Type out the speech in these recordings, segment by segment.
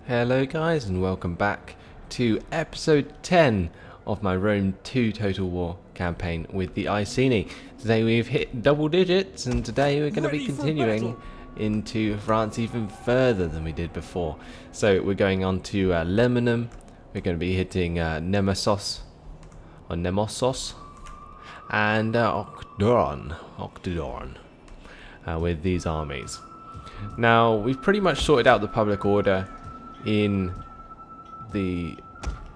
Hello guys and welcome back to episode 10 of my Rome 2 Total War campaign with the Iceni. Today we've hit double digits and today we're going to be continuing into France even further than we did before. So we're going on to Lebanon, we're going to be hitting Nemessos and Octodon with these armies. Now we've pretty much sorted out the public order in the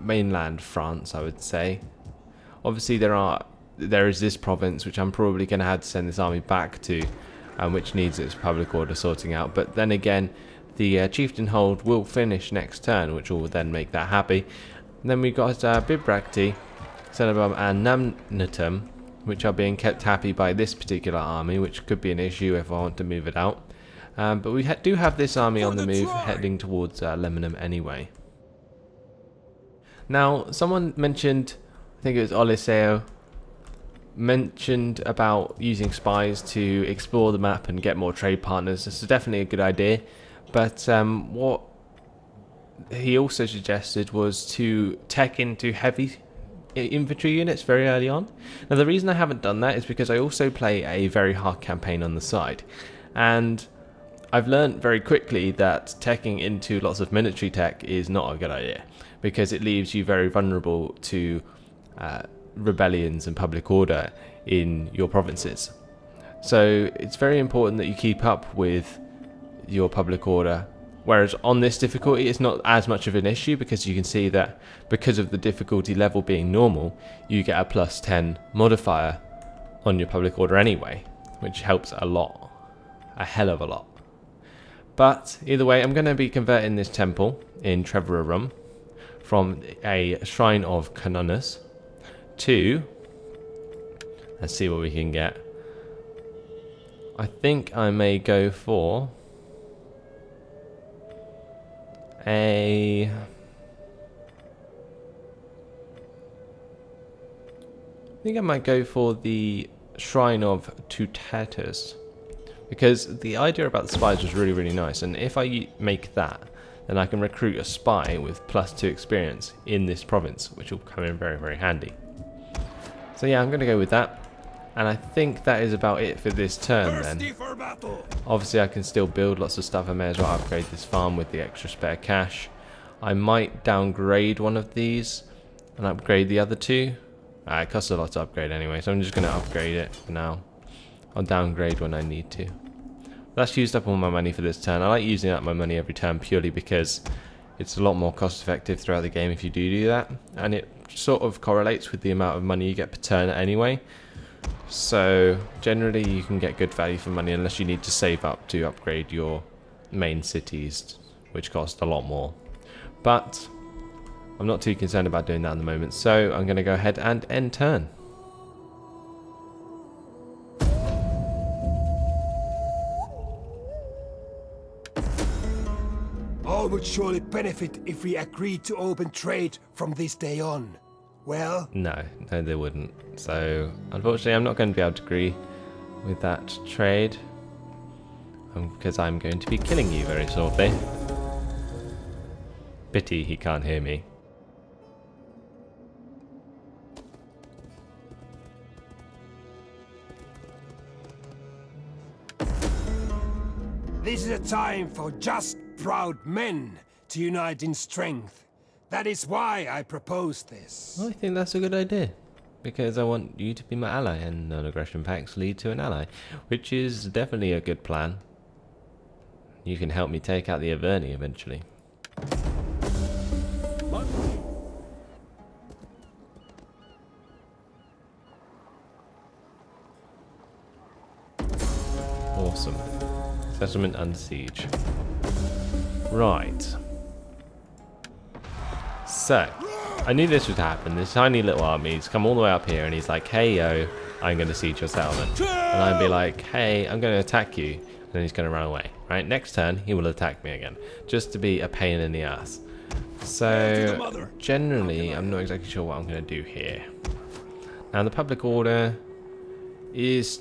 mainland France, I would say. Obviously there is this province which I'm probably going to have to send this army back to, which needs its public order sorting out, but then again the chieftain hold will finish next turn, which will then make that happy. And then we've got Bibracti, Cenabum and Namnatum, which are being kept happy by this particular army, which could be an issue if I want to move it out. But we do have this army on the move heading towards Lebanon anyway. Now, someone mentioned, I think it was Oliseo, mentioned about using spies to explore the map and get more trade partners. This is definitely a good idea, but what he also suggested was to tech into heavy infantry units very early on. Now, the reason I haven't done that is because I also play a very hard campaign on the side, and I've learned very quickly that teching into lots of military tech is not a good idea, because it leaves you very vulnerable to rebellions and public order in your provinces. So it's very important that you keep up with your public order, whereas on this difficulty it's not as much of an issue, because you can see that because of the difficulty level being normal, you get a +10 modifier on your public order anyway, which helps a lot, a hell of a lot. But either way, I'm going to be converting this temple in Trevorum from a shrine of Canonus to, let's see what we can get. I think I may go for I think I might go for the shrine of Tutatus, because the idea about the spies was really, really nice, and if I make that, then I can recruit a spy with +2 experience in this province, which will come in very, very handy. So yeah, I'm going to go with that, and I think that is about it for this turn then. Obviously I can still build lots of stuff. I may as well upgrade this farm with the extra spare cash. I might downgrade one of these and upgrade the other two. It costs a lot to upgrade anyway, so I'm just going to upgrade it for now. I'll downgrade when I need to. That's used up all my money for this turn. I like using up my money every turn purely because it's a lot more cost effective throughout the game if you do that, and it sort of correlates with the amount of money you get per turn anyway. So generally you can get good value for money unless you need to save up to upgrade your main cities, which cost a lot more. But I'm not too concerned about doing that at the moment, so I'm going to go ahead and end turn. All would surely benefit if we agreed to open trade from this day on. Well? No, they wouldn't. So, unfortunately, I'm not going to be able to agree with that trade, because I'm going to be killing you very shortly. Pity he can't hear me. This is a time for just, proud men to unite in strength. That is why I propose this. I think that's a good idea, because I want you to be my ally, and non-aggression pacts lead to an ally, which is definitely a good plan. You can help me take out the Helvetii eventually. Awesome. Settlement under siege. Right. So, I knew this would happen. This tiny little army's come all the way up here and he's like, hey yo, I'm going to siege your settlement. And I'd be like, hey, I'm going to attack you. And then he's going to run away. Right, next turn he will attack me again. Just to be a pain in the ass. So, generally, I'm not exactly sure what I'm going to do here. Now, the public order is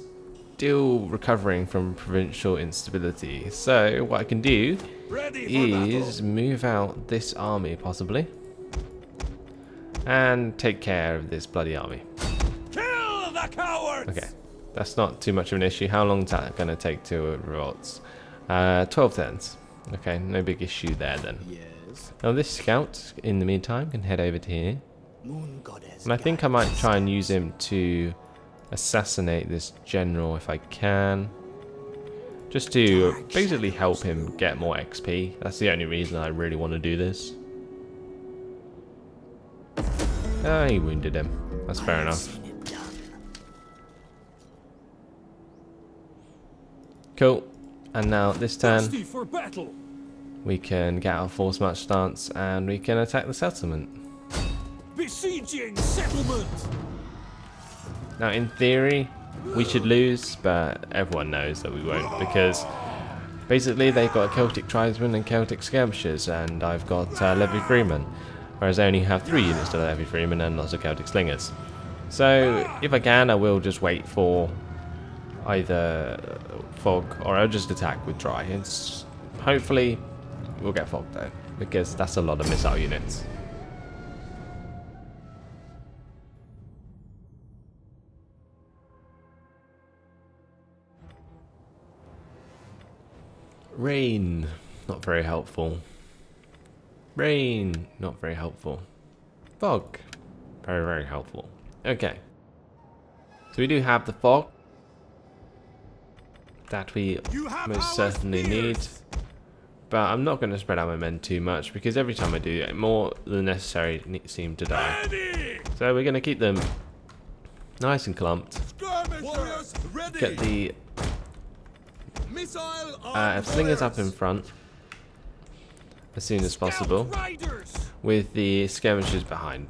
still recovering from provincial instability. So, what I can do is move out this army, possibly. And take care of this bloody army. Kill the cowards! Okay, that's not too much of an issue. How long is that going to take to revolts? 12 turns. Okay, no big issue there then. Yes. Now this scout, in the meantime, can head over to here. Moon goddess. And I think I might try and use him to assassinate this general if I can. Just to basically help him get more XP. That's the only reason I really want to do this. Ah, he wounded him. That's fair enough. Cool. And now this turn, For battle. we can get our force march stance and we can attack the settlement. Besieging settlement. Now in theory, we should lose, but everyone knows that we won't because basically they've got Celtic tribesmen and Celtic skirmishers and I've got Levy Freemen, whereas I only have 3 units of Levy Freemen and lots of Celtic slingers. So if I can, I will just wait for either fog or I'll just attack with dry. It's hopefully we'll get fog though, because that's a lot of missile units. Rain, not very helpful. Rain, not very helpful. Fog, very, very helpful. Okay. So we do have the fog that we most certainly need. But I'm not going to spread out my men too much because every time I do, more than necessary seem to die. So we're going to keep them nice and clumped. Get the slingers up in front as soon as possible with the skirmishers behind.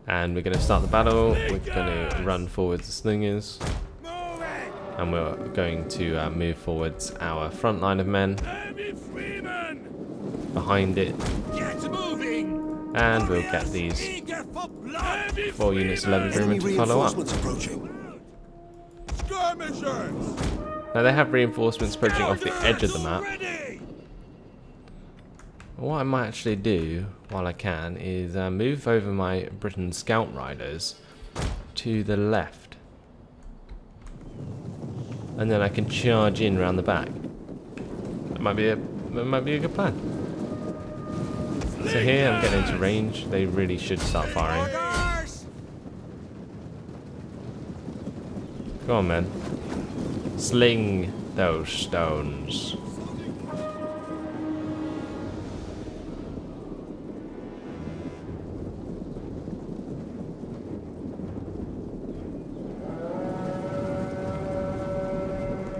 And we're going to start the battle. We're going to run forwards the slingers. And we're going to move forwards our front line of men behind it, and we'll get these 4 units of Levy Freemen to follow up. Now they have reinforcements approaching off the edge of the map. What I might actually do while I can is move over my Britain scout riders to the left. And then I can charge in around the back. That might be a good plan. So here I'm getting into range. They really should start firing. Go on, man. Sling those stones.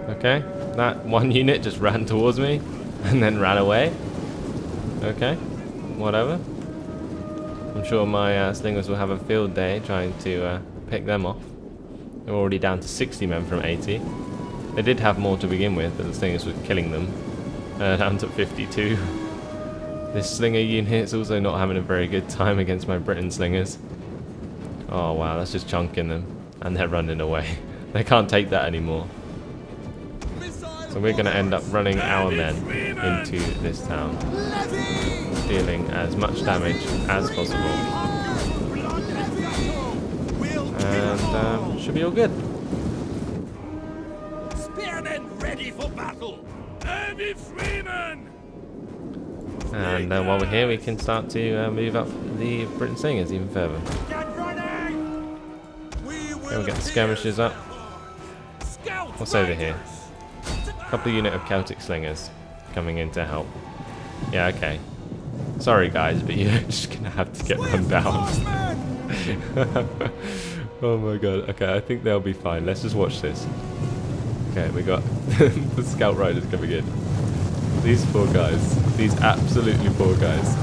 Okay, that one unit just ran towards me and then ran away. Okay, whatever. I'm sure my slingers will have a field day trying to pick them off. They're already down to 60 men from 80. They did have more to begin with, but the slingers were killing them. Down to 52. This slinger unit is also not having a very good time against my Britain slingers. Oh wow, that's just chunking them. And they're running away. They can't take that anymore. So we're going to end up running our men into this town, dealing as much damage as possible, and should be all good. Spearmen ready for battle. Heavy freemen. And while we're here, we can start to move up the Britain slingers even further. Then we'll get the skirmishers up. What's over here? Couple unit of Celtic slingers coming in to help. Yeah, okay. Sorry guys, but you're just gonna have to get run down. Oh my god. Okay, I think they'll be fine. Let's just watch this. Okay, we got the scout riders coming in. These poor guys. These absolutely poor guys.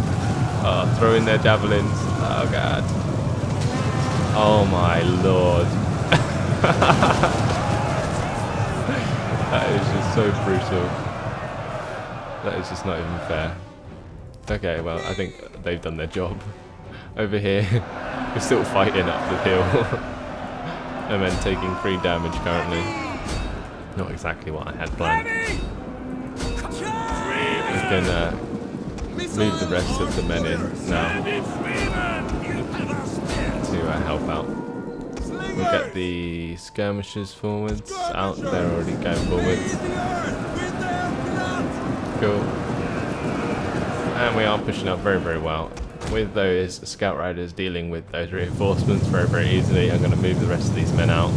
Throwing their javelins. Oh god. Oh my lord. That is just so brutal. That is just not even fair. Okay, well, I think they've done their job. Over here, we're still fighting up the hill. And then taking 3 damage currently. Not exactly what I had planned. We can move the rest of the men in now to help out. We'll get the skirmishers forwards out. They're already going forwards. Cool. And we are pushing up very, very well. With those scout riders dealing with those reinforcements very, very easily, I'm going to move the rest of these men out.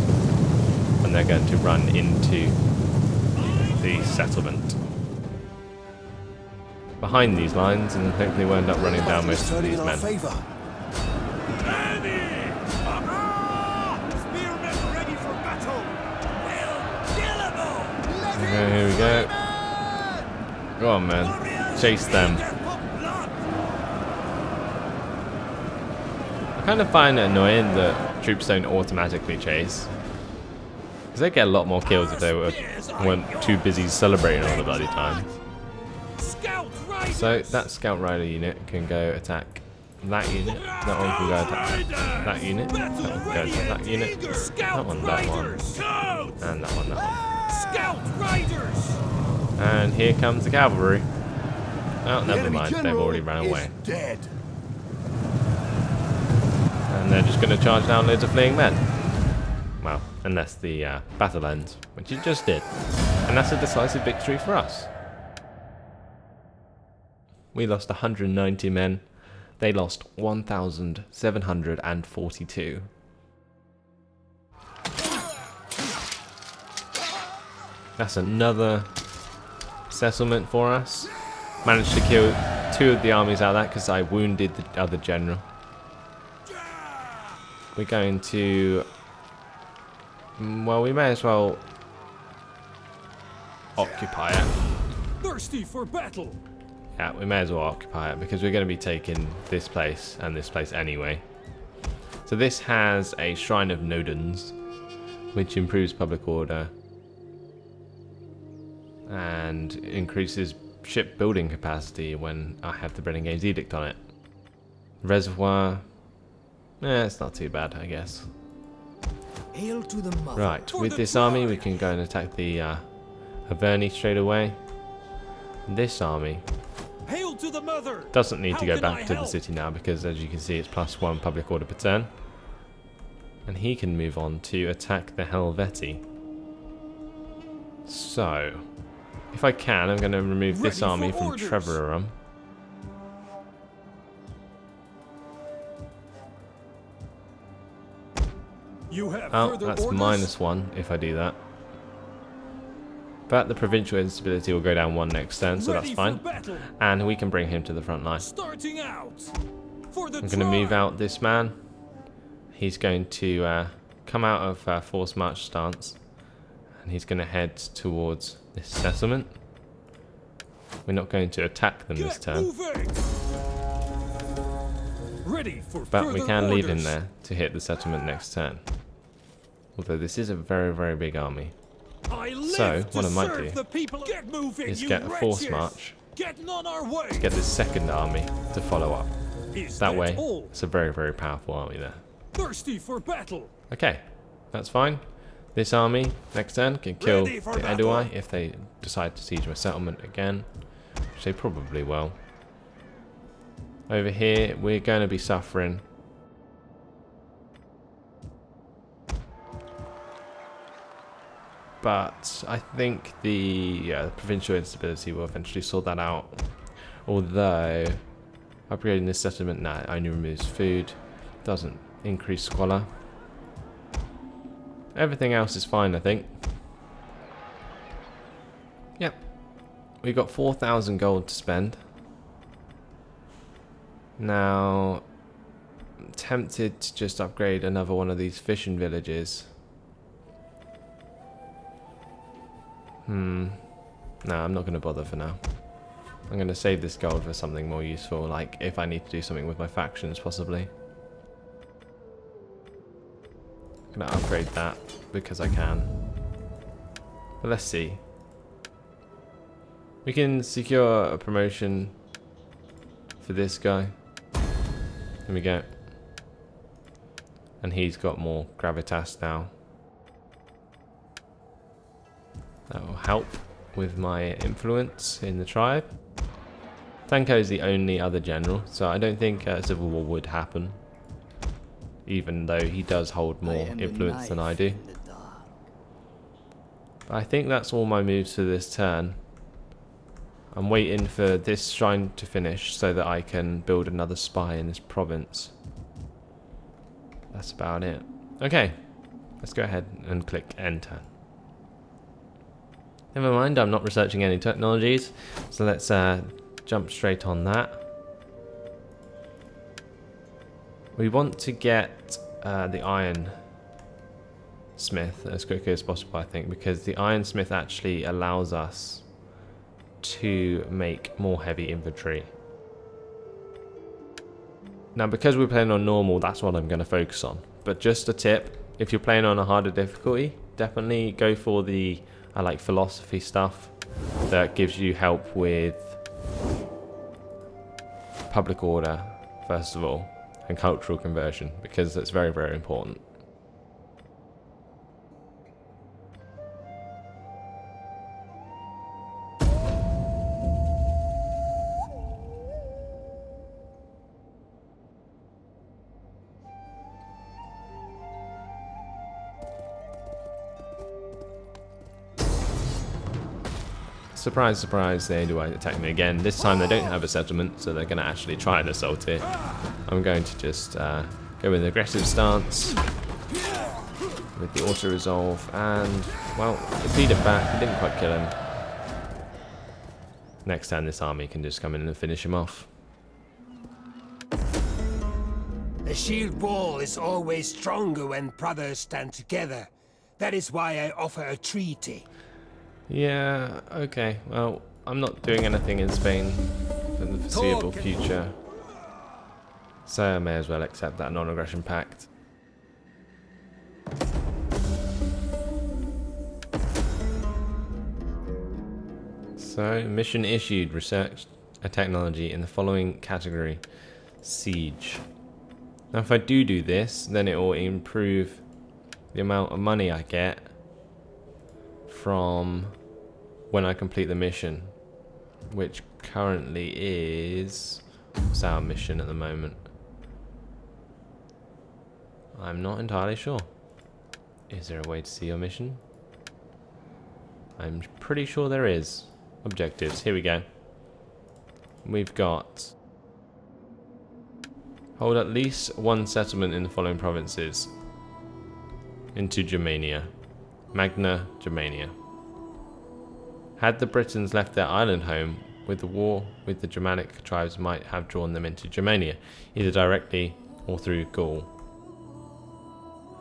And they're going to run into the settlement behind these lines, and hopefully we'll end up running down most of these men. Okay, here we go. Go on, man. Chase them. I kind of find it annoying that troops don't automatically chase. Because they get a lot more kills if they weren't too busy celebrating all the bloody time. So that scout rider unit can go attack that unit. That one can go attack that unit. That one can go attack that unit. That one, and that one, that one. And here comes the cavalry. Oh, never mind. They've already run away. And they're just going to charge down loads of fleeing men. Well, unless the battle ends, which it just did. And that's a decisive victory for us. We lost 190 men. They lost 1,742. That's another settlement for us. Managed to kill 2 of the armies out of that because I wounded the other general. We're going to... well, we may as well occupy it. Thirsty for battle. Yeah, we may as well occupy it because we're going to be taking this place and this place anyway. So this has a Shrine of Nodens, which improves public order and increases ship building capacity when I have the Breeding Games Edict on it. Reservoir, it's not too bad, I guess. Hail to the mother. Right, with this army we can go and attack the Helvetii straight away. This army Hail to the mother. Doesn't need to go back to the city now because, as you can see, it's +1 public order per turn. And he can move on to attack the Helvetii. So, if I can, I'm going to remove this army from Trevorum. Oh, that's -1 if I do that. But the provincial instability will go down 1 next turn, so that's fine. And we can bring him to the front line. I'm going to move out this man. He's going to come out of forced march stance. And he's going to head towards this settlement. We're not going to attack them this turn. But we can lead him there to hit the settlement next turn. Although this is a very, very big army. So, what I might do is get a force march to get this second army to follow up. That way, it's a very, very powerful army there. Okay, that's fine. This army, next turn, can kill the Edui if they decide to siege my settlement again, which they probably will. Over here, we're going to be suffering. But I think the provincial instability will eventually sort that out. Although, upgrading this settlement now only removes food, doesn't increase squalor. Everything else is fine, I think. Yep. We've got 4,000 gold to spend. Now, I'm tempted to just upgrade another one of these fishing villages. No, I'm not going to bother for now. I'm going to save this gold for something more useful, like if I need to do something with my factions, possibly. I'm going to upgrade that because I can. But let's see. We can secure a promotion for this guy. Here we go. And he's got more gravitas now. That will help with my influence in the tribe. Franco is the only other general, so I don't think a civil war would happen, even though he does hold more influence than I do. But I think that's all my moves for this turn. I'm waiting for this shrine to finish so that I can build another spy in this province. That's about it. Okay, let's go ahead and click enter. Never mind, I'm not researching any technologies, so let's jump straight on that. We want to get the iron smith as quickly as possible, I think, because the iron smith actually allows us to make more heavy infantry. Now, because we're playing on normal, that's what I'm going to focus on. But just a tip, if you're playing on a harder difficulty, definitely go for the like philosophy stuff that gives you help with public order, first of all, and cultural conversion, because that's very, very important. Surprise, surprise, they do attack me again. This time they don't have a settlement, so they're going to actually try and assault it. I'm going to just go with an aggressive stance with the auto-resolve, and, well, beat it back. It didn't quite kill him. Next time this army can just come in and finish him off. The shield wall is always stronger when brothers stand together. That is why I offer a treaty. Yeah, okay. Well, I'm not doing anything in Spain for the foreseeable future, so I may as well accept that non-aggression pact. So, mission issued. Research a technology in the following category. Siege. Now, if I do this, then it will improve the amount of money I get from when I complete the mission, which currently is... what's our mission at the moment? I'm not entirely sure. Is there a way to see your mission? I'm pretty sure there is. Objectives, here we go. We've got... hold at least one settlement in the following provinces into Germania. Magna Germania. Had the Britons left their island home, with the war with the Germanic tribes might have drawn them into Germania, either directly or through Gaul.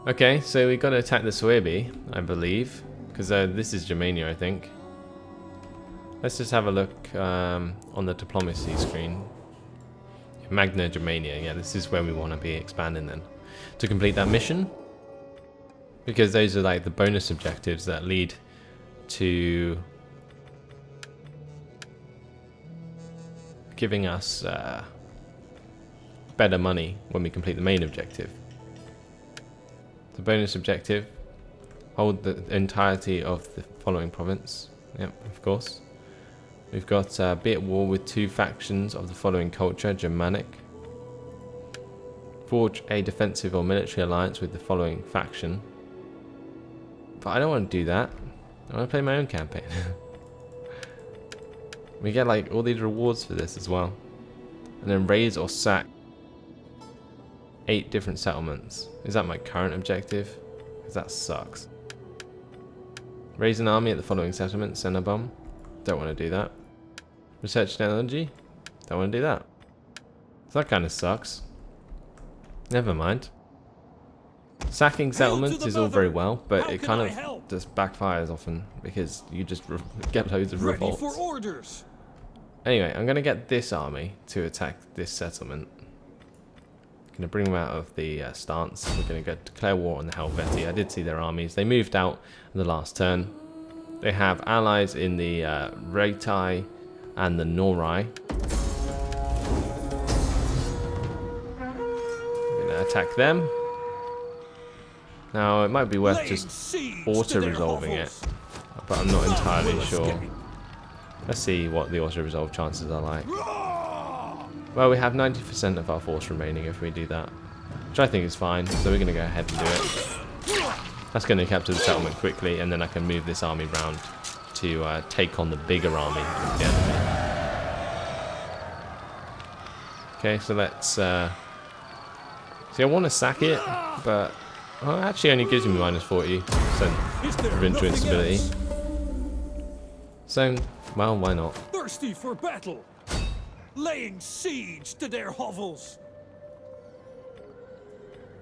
Okay, so we got to attack the Suebi, I believe, because this is Germania, I think. Let's just have a look on the diplomacy screen. Magna Germania, yeah, this is where we want to be expanding then, to complete that mission. Because those are like the bonus objectives that lead to giving us better money when we complete the main objective. The bonus objective, hold the entirety of the following province. Yep, of course. We've got be at war with two factions of the following culture, Germanic. Forge a defensive or military alliance with the following faction. But I don't want to do that. I want to play my own campaign. We get like all these rewards for this as well. And then raise or sack 8 different settlements. Is that my current objective? Because that sucks. Raise an army at the following settlement, send a bomb. Don't want to do that. Research technology. Don't want to do that. So that kind of sucks. Never mind. Sacking settlements is all very well, but it kind of just backfires often because you just get loads of revolts. For orders. Anyway, I'm going to get this army to attack this settlement. I'm going to bring them out of the stance. We're going to declare war on the Helvetii. I did see their armies. They moved out in the last turn. They have allies in the Helvetii and the Norai. I'm going to attack them. Now, it might be worth just auto-resolving it, but I'm not entirely sure. Let's see what the auto-resolve chances are like. Well, we have 90% of our force remaining if we do that, which I think is fine, so we're going to go ahead and do it. That's going to capture the settlement quickly, and then I can move this army round to take on the bigger army of the enemy. Okay, so let's... see, I want to sack it, but... Well, it actually only gives me minus 40% provincial instability. So, well, why not? Thirsty for battle, laying siege to their hovels.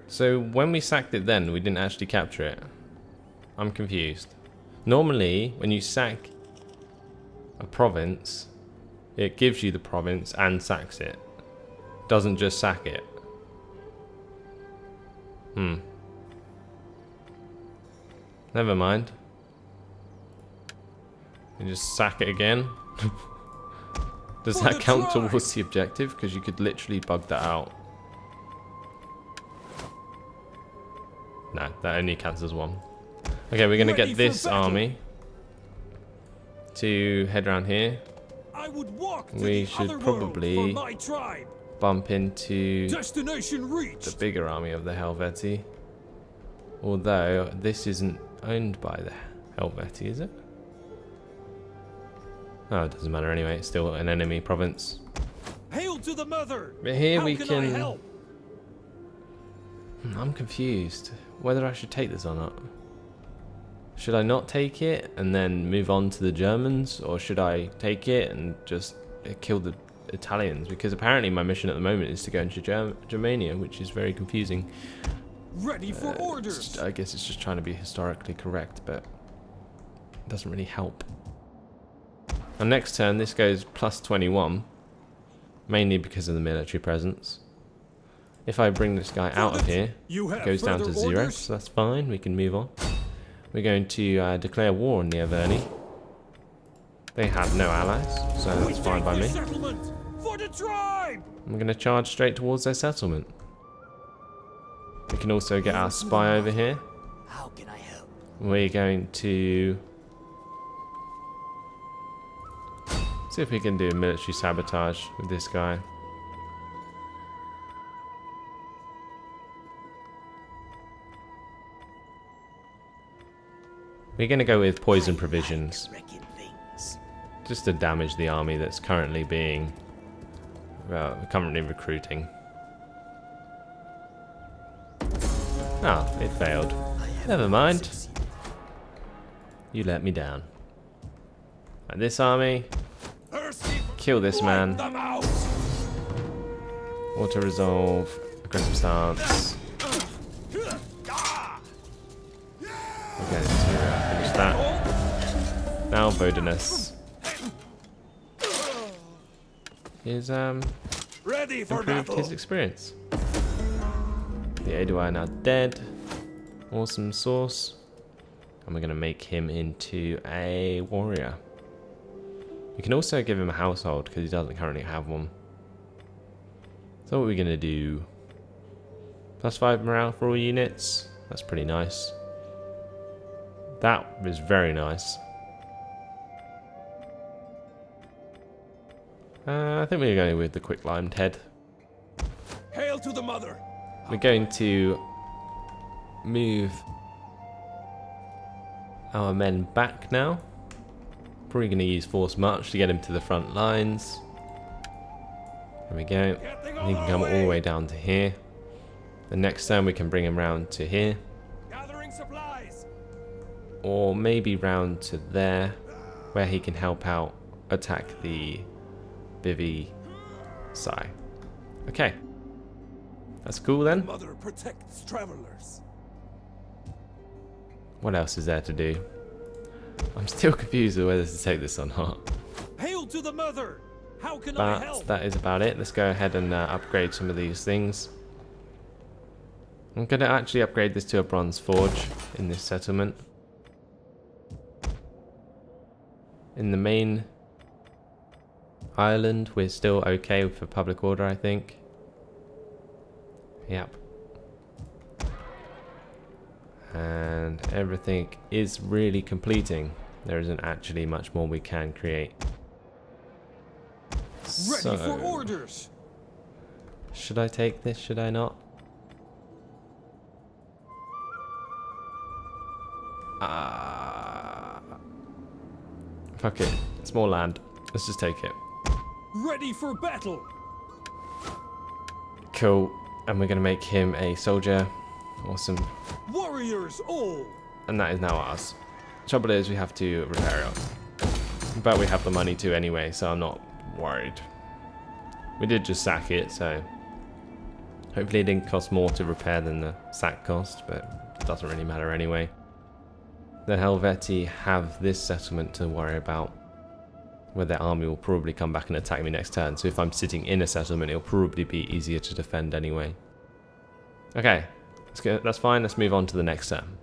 So when we sacked it then, we didn't actually capture it. I'm confused. Normally, when you sack a province, it gives you the province and sacks it. Doesn't just sack it. Never mind. You just sack it again. Does that count towards the objective? Because you could literally bug that out. No, that only counts as one. Okay, we're gonna get this army to head around here. We should probably bump into the bigger army of the Helvetii. Although this isn't owned by the Helvetii, is it? Oh, it doesn't matter anyway. It's still an enemy province. Hail to the mother. But here we can. I'm confused whether I should take this or not. Should I not take it and then move on to the Germans, or should I take it and just kill the Italians? Because apparently my mission at the moment is to go into Germania, which is very confusing. Ready for orders. I guess it's just trying to be historically correct, but it doesn't really help. And next turn, this goes plus 21, mainly because of the military presence. If I bring this guy out of here, it goes down to 0, so that's fine. We can move on. We're going to declare war on the Helvetii. They have no allies, so that's fine by me. I'm going to charge straight towards their settlement. We can also get our spy over here. How can I help? We're going to see if we can do military sabotage with this guy. We're going to go with poison provisions, just to damage the army that's currently being, currently recruiting. Ah, it failed. Never mind. You let me down. And this army, kill this man. Auto resolve, aggressive stance. Okay, to finish that. Now Vodinus is improved his experience. The Adui are now dead. Awesome source. And we're going to make him into a warrior. We can also give him a household because he doesn't currently have one. So what are we going to do? +5 morale for all units. That's pretty nice. That is very nice. I think we're going with the quick-limed head. Hail to the mother. We're going to move our men back now. Probably going to use force march to get him to the front lines. There we go. He can come all the way down to here. The next turn we can bring him round to here. Gathering supplies. Or maybe round to there, where he can help out attack the Bivy Sai. Okay. That's cool then. Mother protects travelers. What else is there to do? I'm still confused with whether to take this or not. Hail to the mother. How can I But help? that is about it. Let's go ahead and upgrade some of these things. I'm going to actually upgrade this to a bronze forge in this settlement. In the main island, we're still okay for public order, I think. Yep. And everything is really completing. There isn't actually much more we can create. Ready for orders. Should I take this? Should I not? Fuck it. It's more land. Let's just take it. Ready for battle. Cool. And we're going to make him a soldier. Awesome. Warriors all. And that is now ours. Trouble is we have to repair it. But we have the money to anyway, so I'm not worried. We did just sack it, so hopefully it didn't cost more to repair than the sack cost, but it doesn't really matter anyway. The Helvetii have this settlement to worry about, where their army will probably come back and attack me next turn. So if I'm sitting in a settlement, it'll probably be easier to defend anyway. Okay, that's fine. Let's move on to the next turn.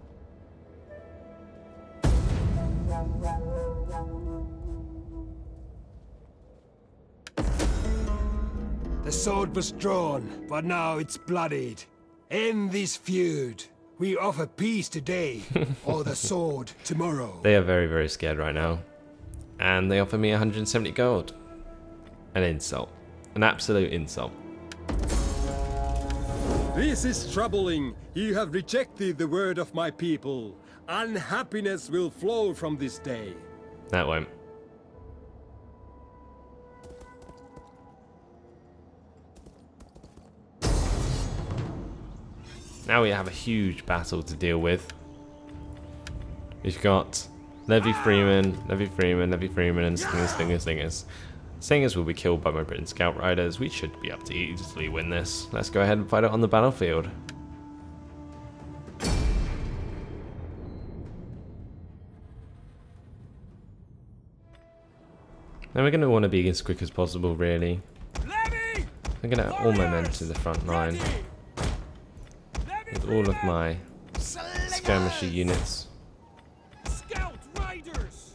The sword was drawn, but now it's bloodied. End this feud. We offer peace today, or the sword tomorrow. They are very, very scared right now. And they offer me 170 gold. An insult. An absolute insult. This is troubling. You have rejected the word of my people. Unhappiness will flow from this day. That won't. Now we have a huge battle to deal with. We've got Levy Freeman, and Slingers. Slingers will be killed by my Britain Scout Riders. We should be able to easily win this. Let's go ahead and fight it on the battlefield. Now we're going to want to be as quick as possible, really. I'm going to add all my men to the front line. With all of my skirmisher units.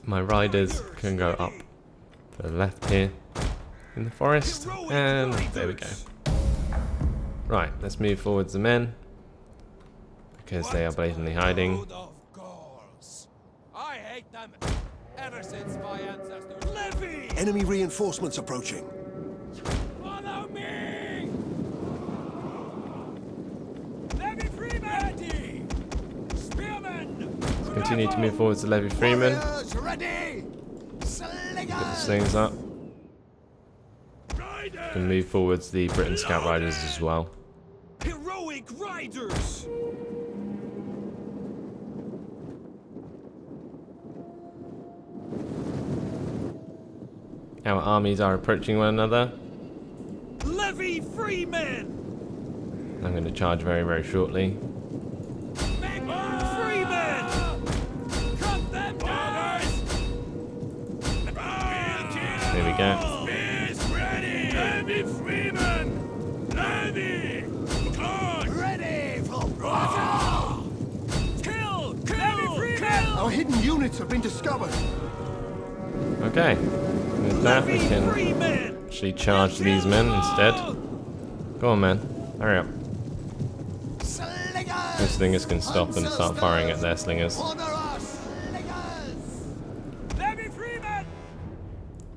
My riders can go up to the left here in the forest, and there we go. Right, let's move forwards the men, because they are blatantly hiding. I hate them ever since my ancestors. Levy! Enemy reinforcements approaching. Follow me! Levy Freeman! Spearmen! Let's continue to move forwards to Levy Freeman. Warriors, ready! Get the slings up. And move forwards the Britain Scout Riders as well. Heroic riders! Our armies are approaching one another. Levy Freemen! I'm going to charge very, very shortly. Freemen! Cut them down! There we go. Levy Freeman! Levy! Ready for battle! Kill! Kill! Our hidden units have been discovered. Okay. With that, we can actually charge these men instead. Go on, man. Hurry up. Those slingers can stop and start firing at their slingers.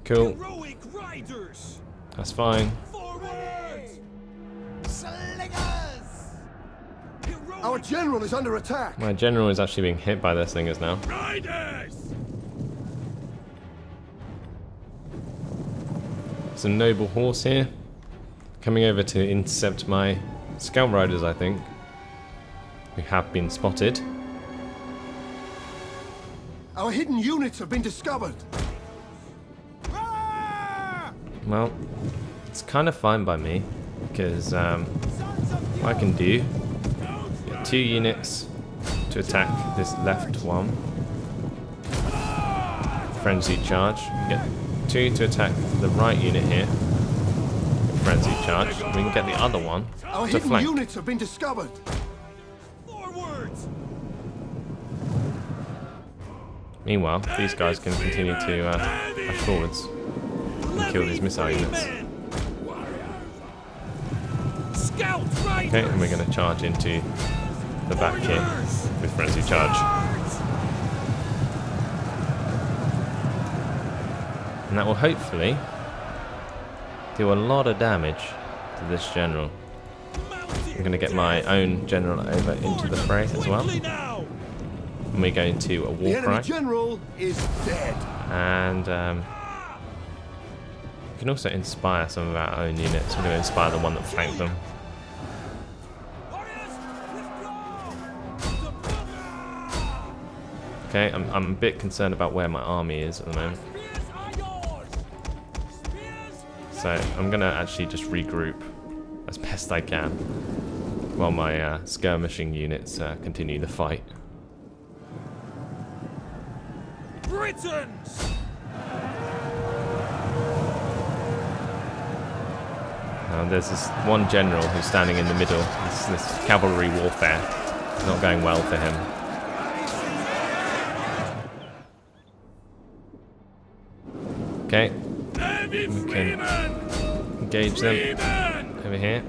Cool. Heroic riders! That's fine. Forward! Our general is under attack. My general is actually being hit by their slingers now. Riders! There's a noble horse here. Coming over to intercept my scout riders, I think. We have been spotted. Our hidden units have been discovered. Well, it's kind of fine by me, because what I can do, get 2 units to attack this left one. Frenzy charge. Get 2 to attack the right unit here. Frenzy charge. We can get the other one Our to hidden flank. units have been discovered. Forward! Meanwhile, these guys can continue to push forwards and kill these missile units. Scout riders! Okay, and we're going to charge into the back here with frenzy charge. And that will hopefully do a lot of damage to this general. I'm going to get my own general over into the fray as well. And we're going to a war The enemy cry. general is dead. And we can also inspire some of our own units. We're going to inspire the one that flanked them. Okay, I'm a bit concerned about where my army is at the moment. So I'm going to actually just regroup as best I can while my skirmishing units continue the fight. Britons! Now there's this one general who's standing in the middle. This cavalry warfare is not going well for him. Okay, we can engage them over here.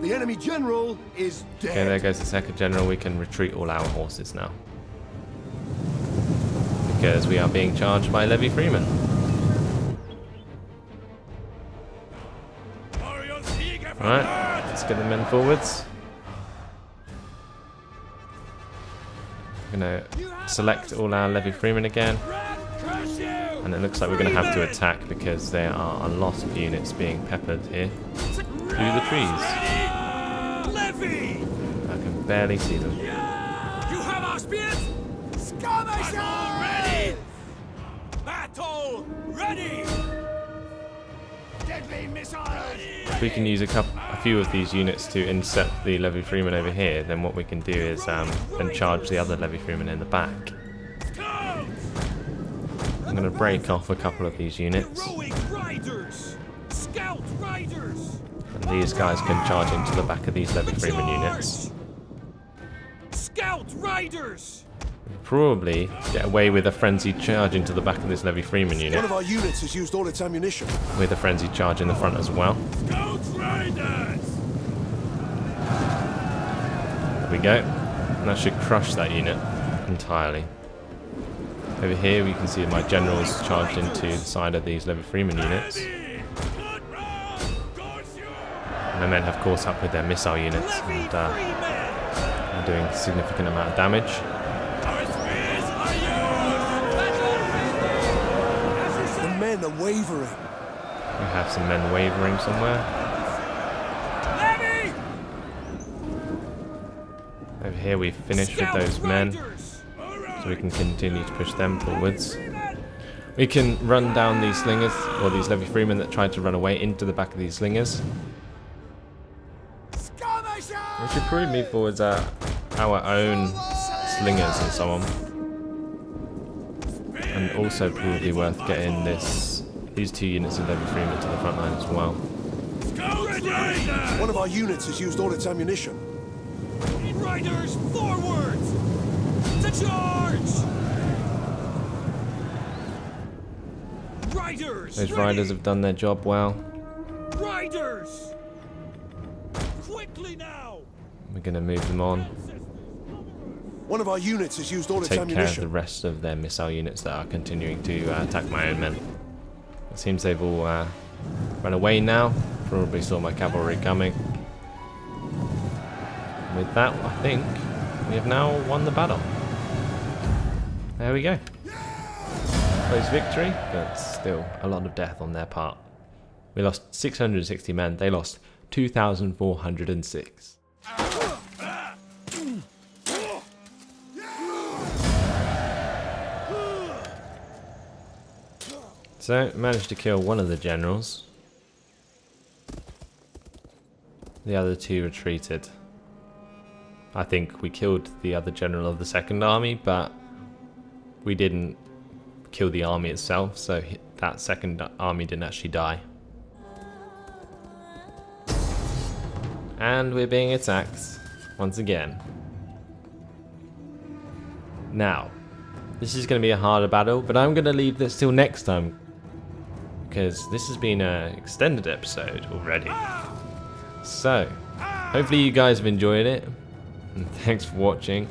The enemy general is dead. Okay, there goes the second general. We can retreat all our horses now, because we are being charged by levy freemen. Alright, let's get the men forwards. I'm going to select all our levy freemen again. And it looks like we're going to have to attack because there are a lot of units being peppered here through the trees. I can barely see them. You have our spears? Battle ready! Battle ready! Deadly missiles! If we can use a few of these units to intercept the levy freemen over here, then what we can do is then charge the other levy freemen in the back. I'm going to break off a couple of these units. Riders! Scout riders! And these guys can charge into the back of these levy freemen units. Scout riders! We'll probably get away with a frenzied charge into the back of this levy freeman One unit, of our units has used all its ammunition. with a frenzied charge in the front as well. Scout riders! There we go. And that should crush that unit entirely. Over here we can see my generals charged into the side of these levy freeman units. And the men have caught up with their missile units and are doing a significant amount of damage. The men are wavering. We have some men wavering somewhere. Over here we've finished with those men, so we can continue to push them forwards. We can run down these slingers, or these levy freemen that tried to run away, into the back of these slingers. We should probably move forwards our own slingers and so on. And also probably worth getting these two units of levy freemen to the front line as well. One of our units has used all its ammunition. Riders, forwards! To charge! Riders! Those riders have done their job well. Riders! Quickly now! We're going to move them on. One of our units has used all its Take care of the ammunition. rest of their missile units that are continuing to attack my own men. It seems they've all run away now. Probably saw my cavalry coming. With that, I think we have now won the battle. There we go. Close victory, but still a lot of death on their part. We lost 660 men. They lost 2,406. So, managed to kill one of the generals. The other two retreated. I think we killed the other general of the second army, but we didn't kill the army itself, so that second army didn't actually die. And we're being attacked once again. Now, this is going to be a harder battle, but I'm going to leave this till next time, because this has been an extended episode already. So, hopefully you guys have enjoyed it, and thanks for watching.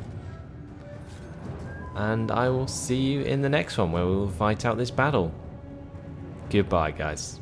and I will see you in the next one where we will fight out this battle. Goodbye, guys.